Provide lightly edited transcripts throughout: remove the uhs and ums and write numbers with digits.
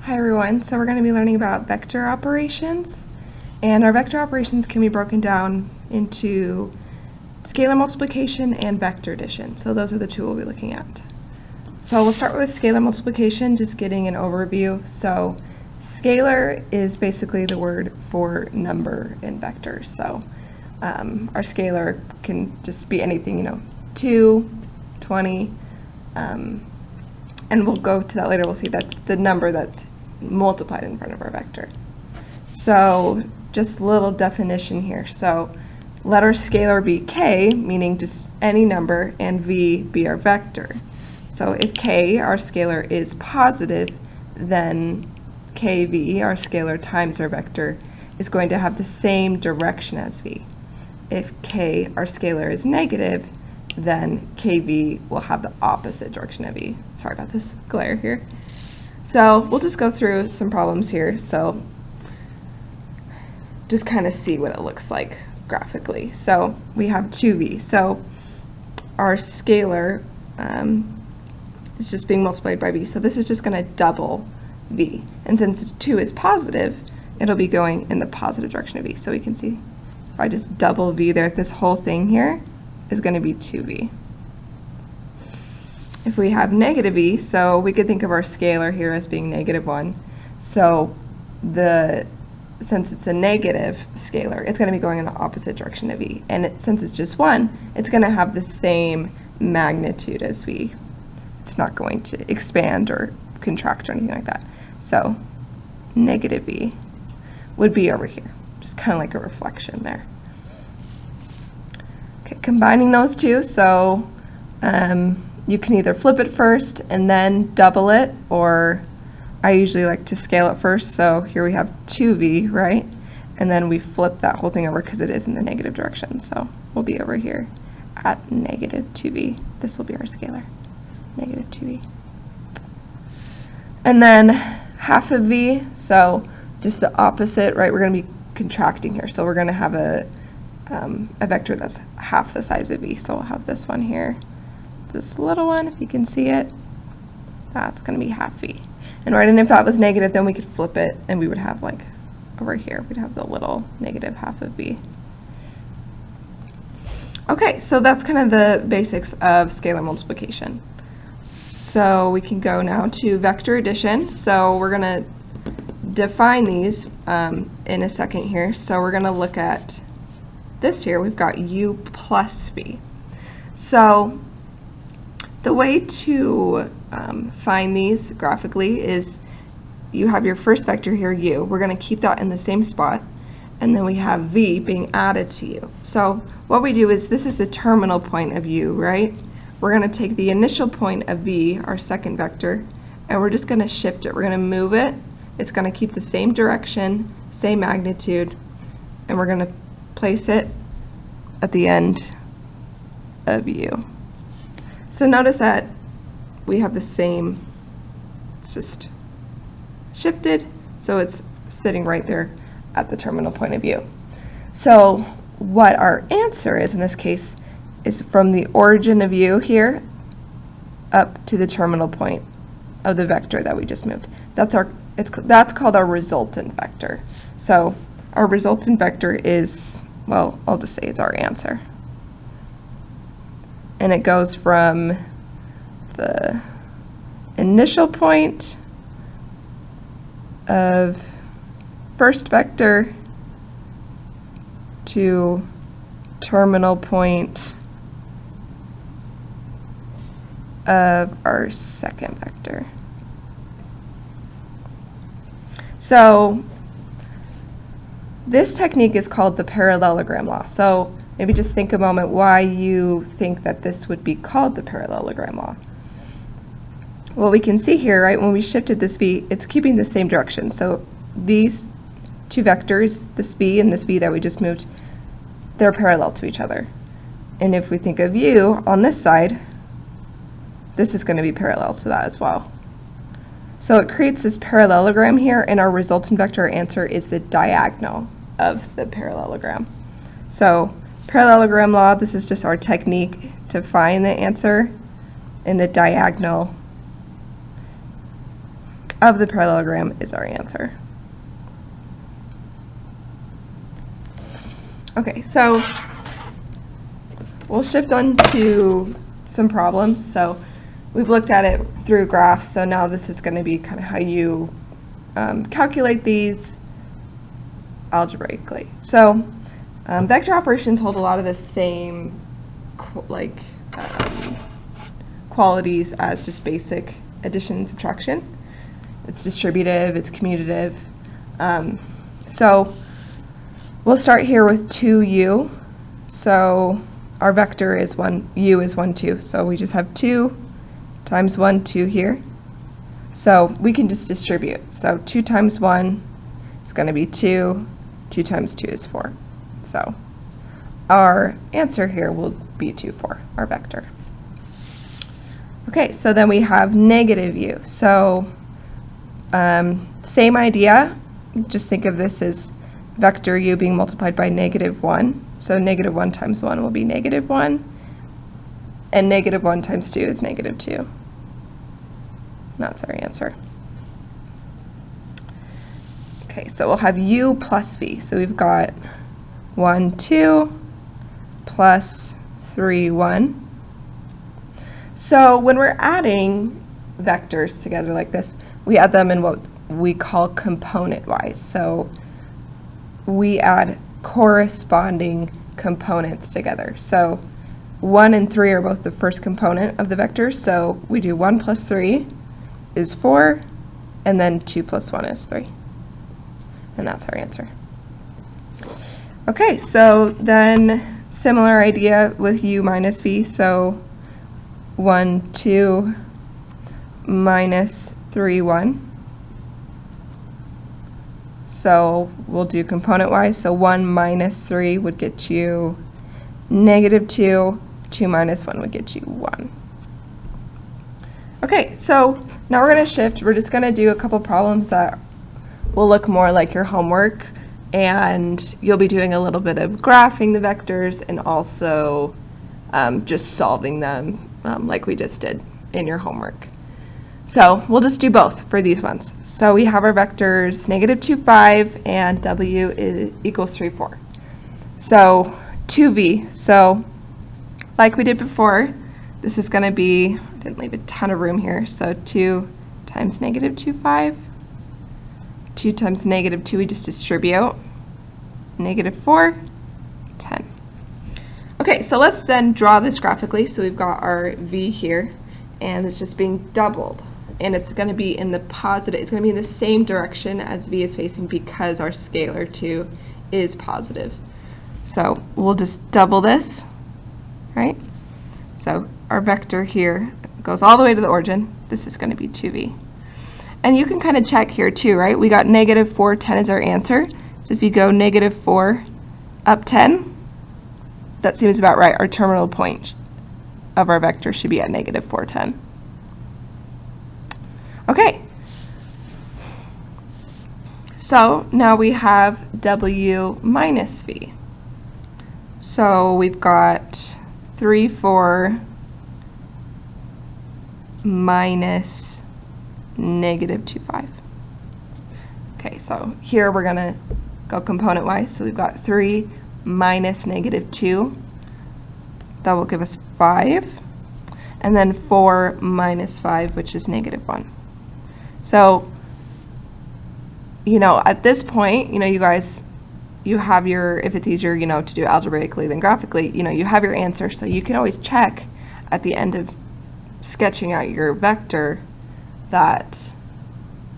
Hi everyone, so we're going to be learning about vector operations, and our vector operations can be broken down into scalar multiplication and vector addition. So those are the two we'll be looking at. So we'll start with scalar multiplication, just getting an overview. So scalar is basically the word for number in vectors. So our scalar can just be anything, 2, 20, and we'll go to that later. We'll see that's the number that's multiplied in front of our vector. So just a little definition here. So let our scalar be k, meaning just any number, and v be our vector. So if k, our scalar, is positive, then kv, our scalar times our vector, is going to have the same direction as v. If k, our scalar, is negative, then kv will have the opposite direction of v. Sorry about this glare here. So we'll just go through some problems here. So just kind of see what it looks like graphically. So we have 2v. So our scalar is just being multiplied by v. So this is just going to double v. And since 2 is positive, it'll be going in the positive direction of v. So we can see if I just double v there, this whole thing here is going to be 2v. If we have negative v, so we could think of our scalar here as being -1. So since it's a negative scalar, it's going to be going in the opposite direction of v. And since it's just 1, it's going to have the same magnitude as v. It's not going to expand or contract or anything like that. So negative v would be over here, just kind of like a reflection there. Okay, combining those two, so you can either flip it first and then double it, or I usually like to scale it first. So here we have 2v, right? And then we flip that whole thing over because it is in the negative direction. So we'll be over here at -2v. This will be our scalar, -2v. And then half of v, so just the opposite, right? We're going to be contracting here. So we're going to have a vector that's half the size of v. So we'll have this one here. This little one, if you can see it, that's going to be half v. And right, and if that was negative, then we could flip it, and we would have, like, over here, we'd have the little negative half of v. Okay, so that's kind of the basics of scalar multiplication. So we can go now to vector addition. So we're going to define these in a second here. So we're going to look at this here. We've got u plus v. So the way to find these graphically is you have your first vector here, u. We're going to keep that in the same spot. And then we have v being added to u. So what we do is, this is the terminal point of u, right? We're going to take the initial point of v, our second vector, and we're just going to shift it. We're going to move it. It's going to keep the same direction, same magnitude, and we're going to place it at the end of u. So notice that we have the same, it's just shifted, so it's sitting right there at the terminal point of u. So what our answer is in this case is from the origin of u here up to the terminal point of the vector that we just moved. That's called our resultant vector. So our resultant vector is, well, I'll just say it's our answer. And it goes from the initial point of first vector to terminal point of our second vector. So this technique is called the parallelogram law. So maybe just think a moment why you think that this would be called the parallelogram law. Well, we can see here, right, when we shifted this v, it's keeping the same direction. So these two vectors, this v and this v that we just moved, they're parallel to each other. And if we think of u on this side, this is going to be parallel to that as well. So it creates this parallelogram here, and our resultant vector answer is the diagonal of the parallelogram. So parallelogram law, this is just our technique to find the answer in the diagonal of the parallelogram is our answer. Okay, so we'll shift on to some problems. So we've looked at it through graphs, so now this is going to be kind of how you calculate these algebraically. So vector operations hold a lot of the same qualities as just basic addition and subtraction. It's distributive, it's commutative. So we'll start here with 2u. So our vector is u is 1, 2. So we just have 2 times 1, 2 here. So we can just distribute. So 2 times 1 is going to be 2. 2 times 2 is 4. So our answer here will be 2, 4, our vector. Okay, so then we have negative u. So same idea. Just think of this as vector u being multiplied by negative 1. So negative 1 times 1 will be negative 1. And negative 1 times 2 is negative 2. That's our answer. Okay, so we'll have u plus v. So we've got 1, 2 plus 3, 1. So when we're adding vectors together like this, we add them in what we call component-wise. So we add corresponding components together. So 1 and 3 are both the first component of the vector. So we do 1 plus 3 is 4, and then 2 plus 1 is 3. And that's our answer. Okay, so then similar idea with u minus v. So 1, 2 minus 3, 1. So we'll do component-wise. So 1 minus 3 would get you negative 2. 2 minus 1 would get you 1. Okay, so now we're going to shift. We're just going to do a couple problems that will look more like your homework, and you'll be doing a little bit of graphing the vectors and also just solving them like we just did in your homework. So we'll just do both for these ones. So we have our vectors negative 2, 5, and w equals 3, 4. So 2v, so like we did before, this is going to be, I didn't leave a ton of room here, so 2 times negative 2, 5. 2 times negative 2, we just distribute. Negative 4, 10. Okay, so let's then draw this graphically. So we've got our v here, and it's just being doubled. And it's going to be in the positive, it's going to be in the same direction as v is facing because our scalar 2 is positive. So we'll just double this, right? So our vector here goes all the way to the origin. This is going to be 2v. And you can kind of check here too, right? We got negative 4, 10 is our answer. So if you go negative 4 up 10, that seems about right. Our terminal point of our vector should be at negative 4, 10. Okay. So now we have w minus v. So we've got 3, 4 minus negative 2, 5. Okay, so here we're going to go component-wise. So we've got 3 minus negative 2. That will give us 5. And then 4 minus 5, which is negative 1. So, at this point, you guys, you have your, if it's easier, to do algebraically than graphically, you have your answer. So you can always check at the end of sketching out your vector that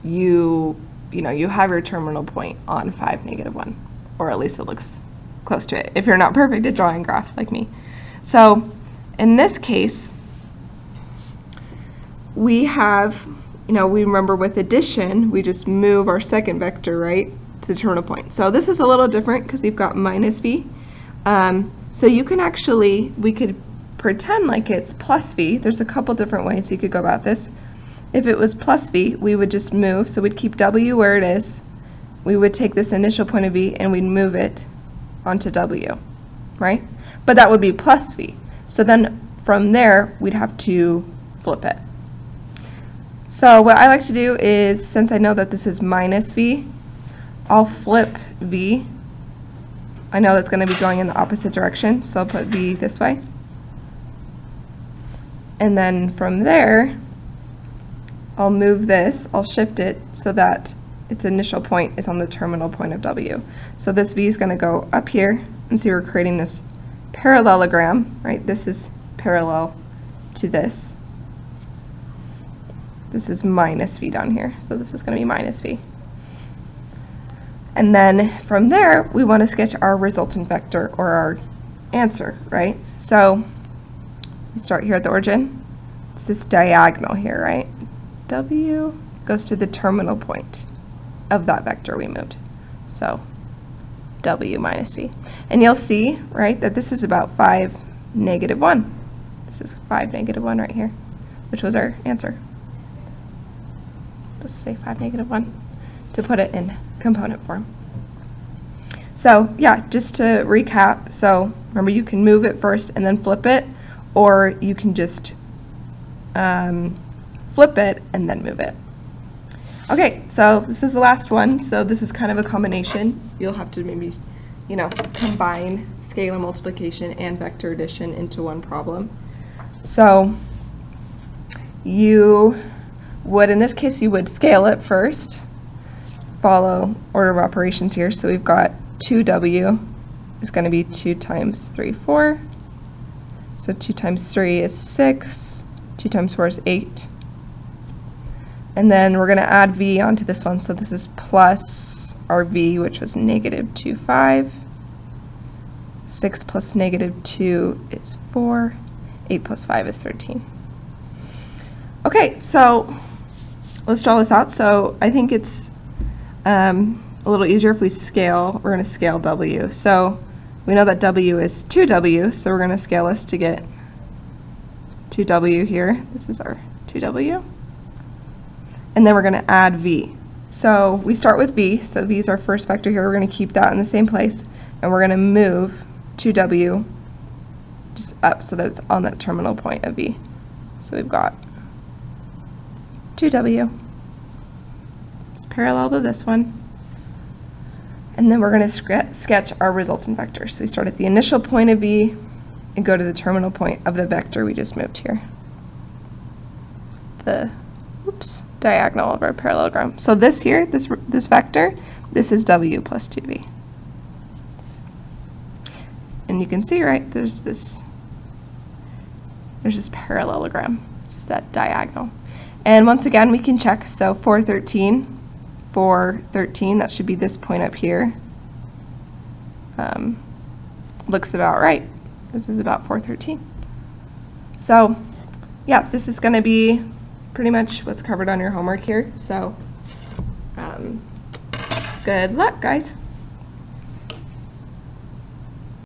you have your terminal point on 5, negative 1, or at least it looks close to it if you're not perfect at drawing graphs like me. So in this case, we have, we remember with addition, we just move our second vector, right, to the terminal point. So this is a little different because we've got minus v. So you can actually, we could pretend like it's plus v. There's a couple different ways you could go about this. If it was plus v, we would just move, so we'd keep w where it is. We would take this initial point of v and we'd move it onto w, right? But that would be plus v. So then from there, we'd have to flip it. So what I like to do is, since I know that this is minus v, I'll flip v. I know that's going to be going in the opposite direction, so I'll put v this way. And then from there, I'll move this, I'll shift it so that its initial point is on the terminal point of w. So this v is going to go up here, and see we're creating this parallelogram, right? This is parallel to this. This is minus v down here, so this is going to be minus v. And then from there, we want to sketch our resultant vector, or our answer, right? So we start here at the origin. It's this diagonal here, right? W goes to the terminal point of that vector we moved. So w minus v. And you'll see, right, that this is about 5, -1. This is 5, -1 right here, which was our answer. Just say 5, -1 to put it in component form. So yeah, just to recap, so remember you can move it first and then flip it, or you can just flip it and then move it. Okay, so this is the last one, so this is kind of a combination. You'll have to maybe, combine scalar multiplication and vector addition into one problem. So you would, in this case, you would scale it first, follow order of operations here. So we've got 2w is going to be 2 times 3, 4. So 2 times 3 is 6, 2 times 4 is 8. And then we're going to add v onto this one, so this is plus our v, which was -25. 6 plus -2 is 4. 8 plus 5 is 13. Okay, so let's draw this out. So I think it's a little easier if we scale. We're going to scale w. So we know that w is 2w, so we're going to scale this to get 2w here. This is our 2w. And then we're going to add v. So we start with v, so v is our first vector here. We're going to keep that in the same place, and we're going to move 2w just up so that it's on that terminal point of v. So we've got 2w. It's parallel to this one. And then we're going to sketch our resultant vector. So we start at the initial point of v and go to the terminal point of the vector we just moved here. The diagonal of our parallelogram. So this here, this vector, this is w plus 2v. And you can see, right, there's this parallelogram. It's just that diagonal. And once again, we can check. So 413, that should be this point up here. Looks about right. This is about 413. So yeah, this is going to be pretty much what's covered on your homework here. So good luck, guys.